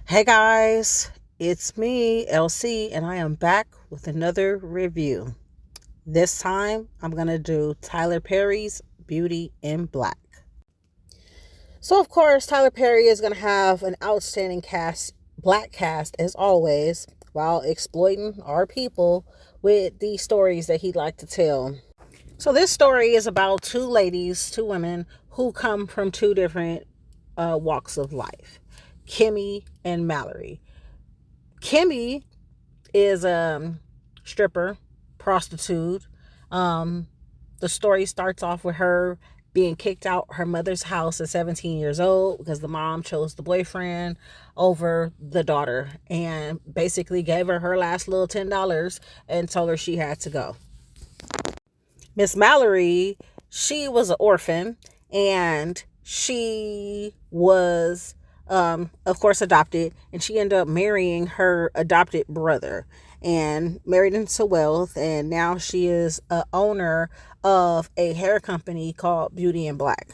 Hey guys, it's me, LC, and I am back with another review. This time I'm going to do Tyler Perry's Beauty in Black. So, of course, Tyler Perry is going to have an outstanding black cast as always, while exploiting our people with the stories that he'd like to tell. So, this story is about two women who come from two different walks of life, Kimmy and Mallory. Kimmy is a stripper, prostitute. Um, the story starts off with her being kicked out her mother's house at 17 years old because the mom chose the boyfriend over the daughter and basically gave her last little $10 and told her she had to go. Miss Mallory, she was an orphan and she was of course adopted, and she ended up marrying her adopted brother and married into wealth, and now she is a owner of a hair company called Beauty in Black.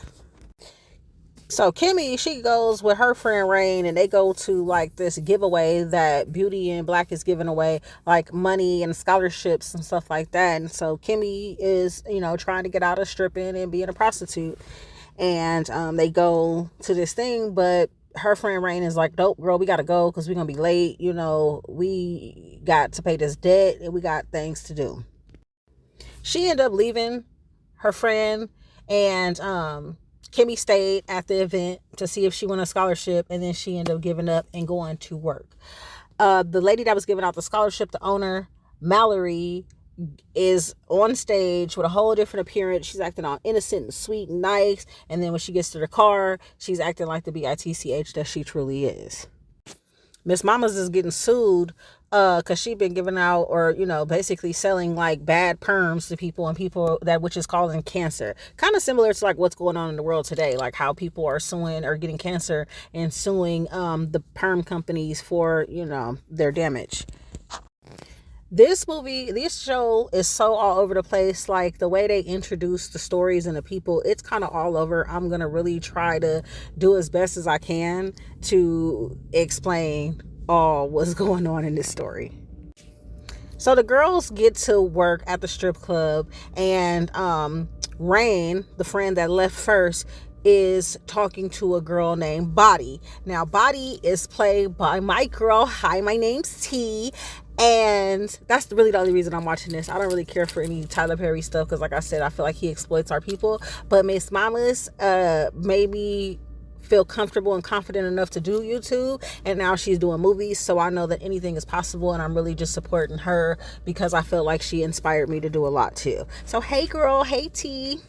So Kimmy, she goes with her friend Rain, and they go to like this giveaway that Beauty in Black is giving away, like money and scholarships and stuff like that. And so Kimmy is, trying to get out of stripping and being a prostitute. And they go to this thing, but her friend Rain is like, nope, girl, we got to go because we're going to be late. We got to pay this debt and we got things to do. She ended up leaving her friend, and Kimmy stayed at the event to see if she won a scholarship, and then she ended up giving up and going to work. The lady that was giving out the scholarship, the owner, Mallory, is on stage with a whole different appearance. She's acting all innocent and sweet and nice, and then when she gets to the car, she's acting like the bitch that she truly is. Miss Mamas is getting sued because she been giving out, or basically selling like bad perms to people, and people that, which is causing cancer. Kind of similar to like what's going on in the world today, like how people are suing or getting cancer and suing the perm companies for their damage. This show is so all over the place. Like the way they introduce the stories and the people, it's kind of all over. I'm going to really try to do as best as I can to explain all what's going on in this story. So the girls get to work at the strip club, and Rain, the friend that left first, is talking to a girl named Body. Now, Body is played by my girl. Hi, my name's T. And that's really the only reason I'm watching this. I don't really care for any Tyler Perry stuff because, like I said, I feel like he exploits our people. But Miss Mamas made me feel comfortable and confident enough to do YouTube, and now she's doing movies, so I know that anything is possible, and I'm really just supporting her because I feel like she inspired me to do a lot too. So hey girl, hey T.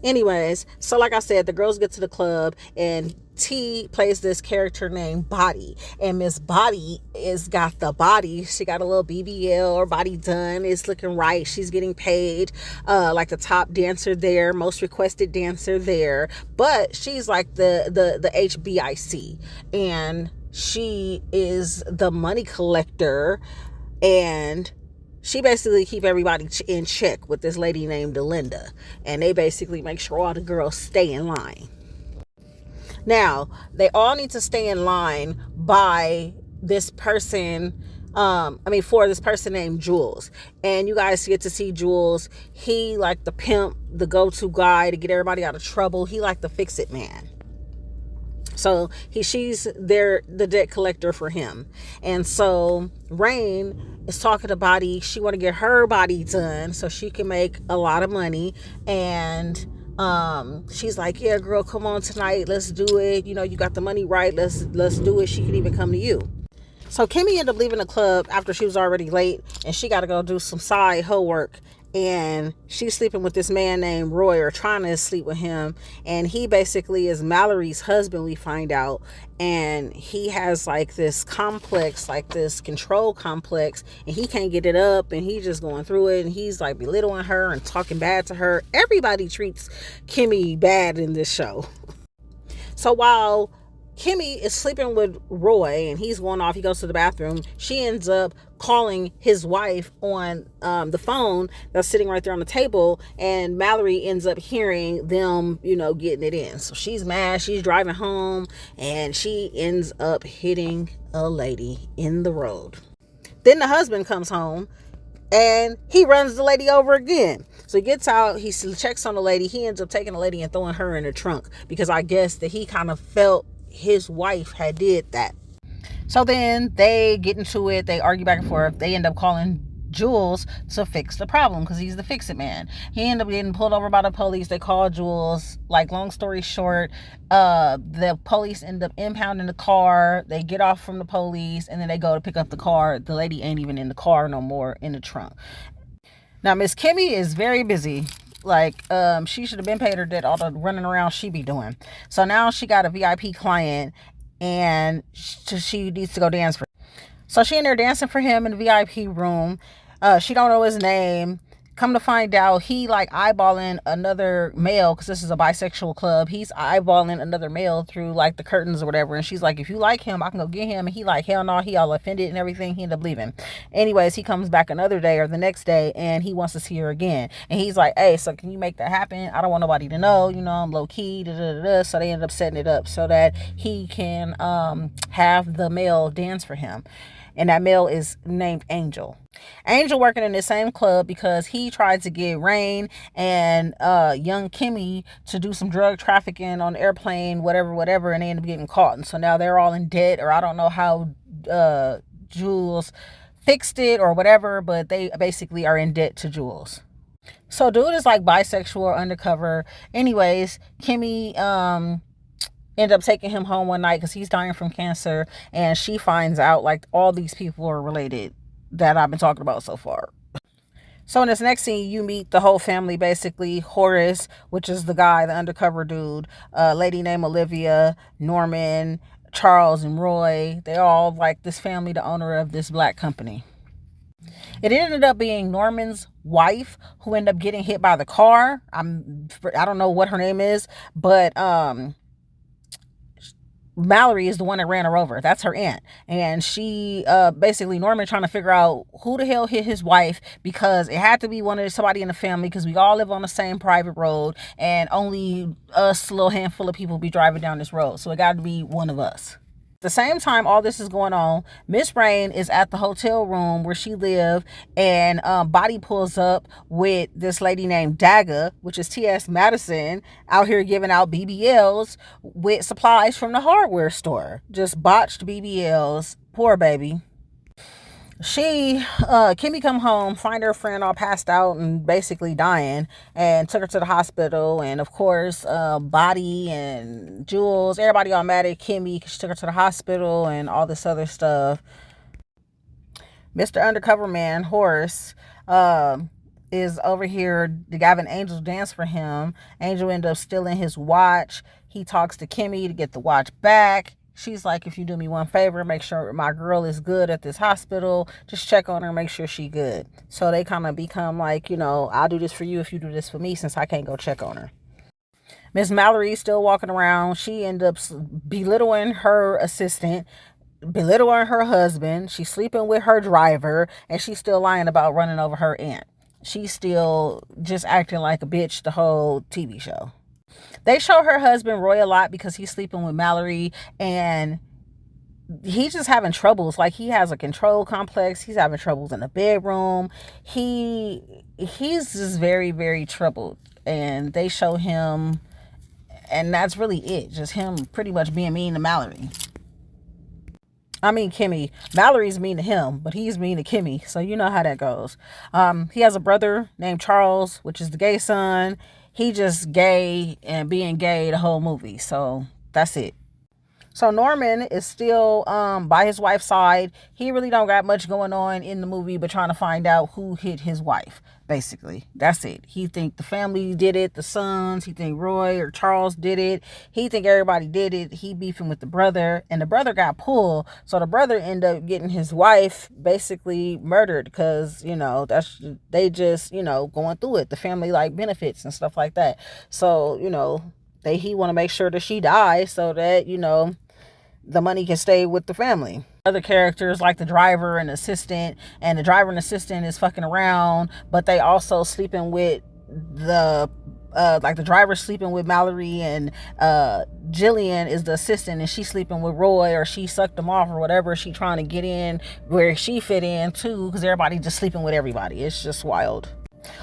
Anyways, so like I said, the girls get to the club, and T plays this character named Body, and Miss Body is got the body. She got a little BBL or body done. It's looking right. She's getting paid like the top dancer there, most requested dancer there, but she's like the HBIC, and she is the money collector, and she basically keep everybody in check with this lady named Delinda, and they basically make sure all the girls stay in line. Now, they all need to stay in line by this person, for this person named Jules. And you guys get to see Jules. He like the pimp, the go-to guy to get everybody out of trouble. He like the fix-it man. So she's there, the debt collector for him. And so Rain is talking to Body. She want to get her body done so she can make a lot of money. And she's like, yeah, girl, come on tonight. Let's do it. You got the money right. Let's do it. She can even come to you. So Kimmy ended up leaving the club after she was already late, and she got to go do some side hoe work. And she's sleeping with this man named Roy, or trying to sleep with him, and he basically is Mallory's husband, we find out. And he has like this complex, like this control complex, and he can't get it up, and he's just going through it, and he's like belittling her and talking bad to her. Everybody treats Kimmy bad in this show. So while Kimmy is sleeping with Roy and he's going off. He goes to the bathroom. She ends up calling his wife on the phone that's sitting right there on the table, and Mallory ends up hearing them, getting it in. So she's mad. She's driving home and she ends up hitting a lady in the road. Then the husband comes home and he runs the lady over again. So he gets out, he checks on the lady. He ends up taking the lady and throwing her in the trunk because I guess that he kind of felt his wife had did that. So then they get into it. They argue back and forth. They end up calling Jules to fix the problem because he's the fix-it man. He ended up getting pulled over by the police. They call Jules. Like, long story short, the police end up impounding the car. They get off from the police and then they go to pick up the car. The lady ain't even in the car no more, in the trunk. Now, Miss Kimmy is very busy. Like, she should have been paid her debt, all the running around she be doing. So now she got a VIP client and she needs to go dance for him. So she in there dancing for him in the VIP room. She don't know his name. Come to find out, he like eyeballing another male, because this is a bisexual club. He's eyeballing another male through like the curtains or whatever. And she's like, if you like him, I can go get him. And he like, hell no, he all offended and everything. He ended up leaving. Anyways, he comes back another day or the next day and he wants to see her again. And he's like, hey, so can you make that happen? I don't want nobody to know, I'm low key. So they end up setting it up so that he can have the male dance for him. And that male is named Angel. Angel working in the same club because he tried to get Rain and young Kimmy to do some drug trafficking on the airplane, whatever, and they end up getting caught. And so now they're all in debt, or I don't know how Jules fixed it or whatever, but they basically are in debt to Jules. So dude is like bisexual or undercover. Anyways, Kimmy end up taking him home one night because he's dying from cancer, and she finds out like all these people are related that I've been talking about so far. So in this next scene, you meet the whole family, basically. Horace, which is the guy, the undercover dude, a lady named Olivia, Norman, Charles, and Roy. They all like this family, the owner of this black company. It ended up being Norman's wife who ended up getting hit by the car. I don't know what her name is, but Mallory is the one that ran her over. That's her aunt. And she basically, Norman trying to figure out who the hell hit his wife, because it had to be somebody in the family, because we all live on the same private road and only us, a little handful of people, be driving down this road. So it got to be one of us. At the same time all this is going on, Miss Rain is at the hotel room where she lived, and Body pulls up with this lady named Dagga, which is T.S. Madison, out here giving out BBLs with supplies from the hardware store. Just botched BBLs. Poor baby. Kimmy come home, find her friend all passed out and basically dying, and took her to the hospital. And of course, Body and Jules, everybody all mad at Kimmy because she took her to the hospital and all this other stuff. Mr. Undercover Man, Horace, is over here having Angel dance for him. Angel ended up stealing his watch. He talks to Kimmy to get the watch back. She's like, if you do me one favor, make sure my girl is good at this hospital. Just check on her, make sure she good. So they kind of become like, I'll do this for you if you do this for me, since I can't go check on her. Miss Mallory is still walking around. She ends up belittling her assistant, belittling her husband. She's sleeping with her driver, and she's still lying about running over her aunt. She's still just acting like a bitch the whole TV show. They show her husband Roy a lot because he's sleeping with Mallory, and he's just having troubles. Like, he has a control complex. He's having troubles in the bedroom. He's just very, very troubled. And they show him, and that's really it. Just him pretty much being mean to Mallory. I mean, Kimmy. Mallory's mean to him, but he's mean to Kimmy. So you know how that goes. He has a brother named Charles, which is the gay son. He just gay and being gay the whole movie. So that's it. So Norman is still by his wife's side. He really don't got much going on in the movie but trying to find out who hit his wife, basically. That's it. He think the family did it, the sons. He think Roy or Charles did it. He think everybody did it. He beefing with the brother, and the brother got pulled. So the brother ended up getting his wife basically murdered because, they just, going through it. The family like benefits and stuff like that. So, he want to make sure that she dies so that, the money can stay with the family. Other characters like the driver and assistant, and the driver and assistant is fucking around, but they also sleeping with the like the driver sleeping with Mallory, and Jillian is the assistant, and she's sleeping with Roy, or she sucked him off or whatever. She trying to get in where she fit in too, because everybody just sleeping with everybody. It's just wild.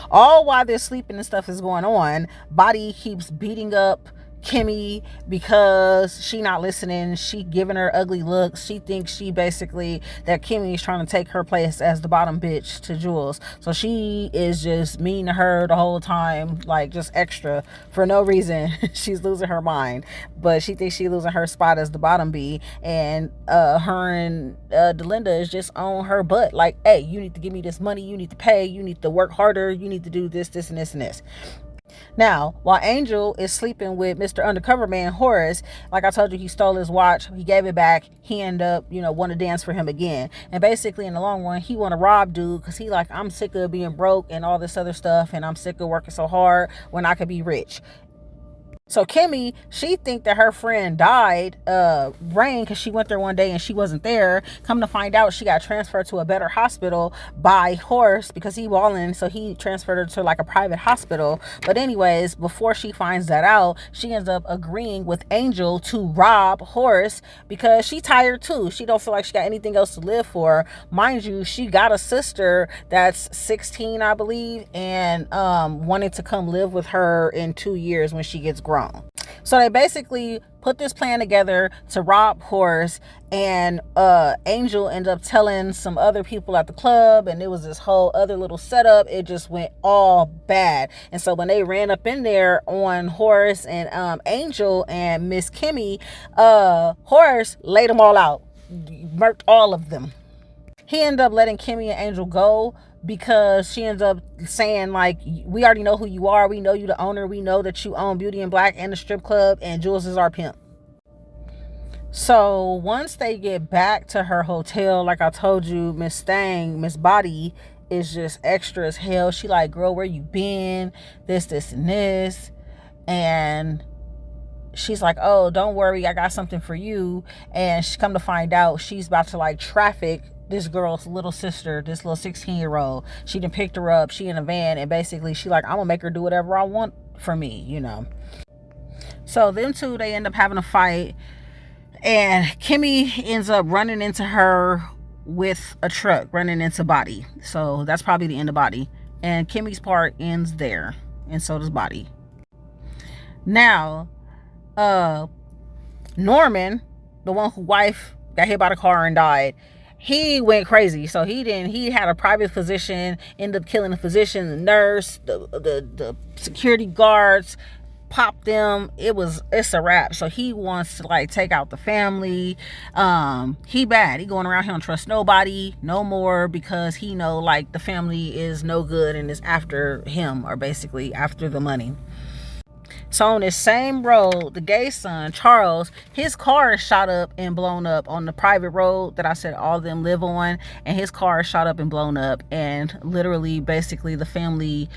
All while they're sleeping and stuff is going on, Body keeps beating up Kimmy because she not listening. She giving her ugly looks. She thinks she basically that Kimmy is trying to take her place as the bottom bitch to Jules. So she is just mean to her the whole time, like just extra for no reason. She's losing her mind, but she thinks she's losing her spot as the bottom B. And her and Delinda is just on her butt, like, hey, you need to give me this money. You need to pay. You need to work harder. You need to do this, this, and this, and this. Now, while Angel is sleeping with Mr. Undercover Man, Horace, like I told you, he stole his watch. He gave it back. He ended up, want to dance for him again. And basically, in the long run, he want to rob dude because he like, I'm sick of being broke and all this other stuff. And I'm sick of working so hard when I could be rich. So Kimmy, she think that her friend died, Rain, because she went there one day and she wasn't there. Come to find out, she got transferred to a better hospital by Horace because he balling, so he transferred her to like a private hospital. But anyways, before she finds that out, she ends up agreeing with Angel to rob Horace because she tired too. She don't feel like she got anything else to live for. Mind you, she got a sister that's 16, I believe, and wanted to come live with her in 2 years when she gets grown. So they basically put this plan together to rob Horace, and Angel ended up telling some other people at the club, and it was this whole other little setup. It just went all bad. And so when they ran up in there on Horace and Angel and Miss Kimmy, Horace laid them all out, murked all of them. He ended up letting Kimmy and Angel go because she ends up saying, like, we already know who you are. We know you the owner. We know that you own Beauty and Black and the strip club, and Jules is our pimp. So once they get back to her hotel, like I told you, Miss Body is just extra as hell. She like, girl, where you been? This, and this. And she's like, oh, don't worry, I got something for you. And she come to find out she's about to like traffic this girl's little sister, this little 16-year-old. She done picked her up. She in a van, and basically she like, I'm gonna make her do whatever I want for me, So them two, they end up having a fight, and Kimmy ends up running into her with a truck, running into Body. So that's probably the end of Body, and Kimmy's part ends there, and so does Body. Now Norman, the one whose wife got hit by the car and died, he went crazy. So he had a private physician, ended up killing the physician, the nurse, the security guards, popped them. It's a wrap. So he wants to like take out the family. He bad. He going around, he don't trust nobody no more because he know like the family is no good and is after him, or basically after the money. So on this same road, the gay son, Charles, his car is shot up and blown up on the private road that I said all of them live on. And his car is shot up and blown up. And literally, basically, the family,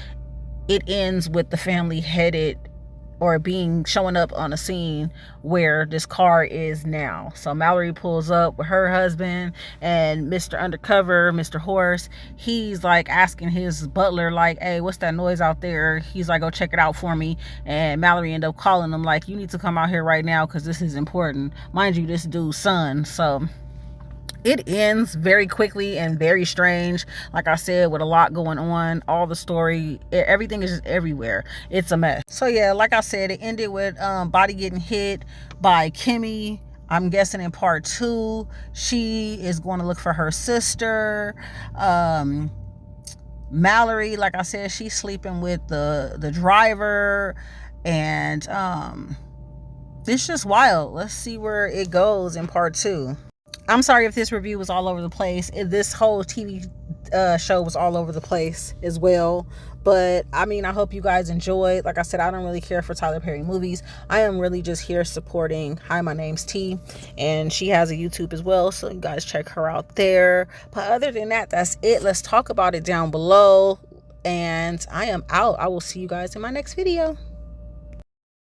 it ends with the family headed or showing up on a scene where this car is now. So Mallory pulls up with her husband, and Mr. Undercover, Mr. Horace, he's like asking his butler, like, hey, what's that noise out there? He's like, go check it out for me. And Mallory ended up calling him like, you need to come out here right now because this is important. Mind you, this dude's son. So it ends very quickly and very strange, like I said, with a lot going on. All the story, everything is just everywhere. It's a mess. So yeah, like I said, it ended with Body getting hit by Kimmy. I'm guessing in part 2 she is going to look for her sister. Mallory, like I said, she's sleeping with the driver, and it's just wild. Let's see where it goes in part 2. I'm sorry if this review was all over the place. This whole TV show was all over the place as well. But I mean, I hope you guys enjoyed. Like I said, I don't really care for Tyler Perry movies. I am really just here supporting Hi, My Name's T, and she has a YouTube as well, so you guys check her out there. But other than that, that's it. Let's talk about it down below, and I am out. I will see you guys in my next video.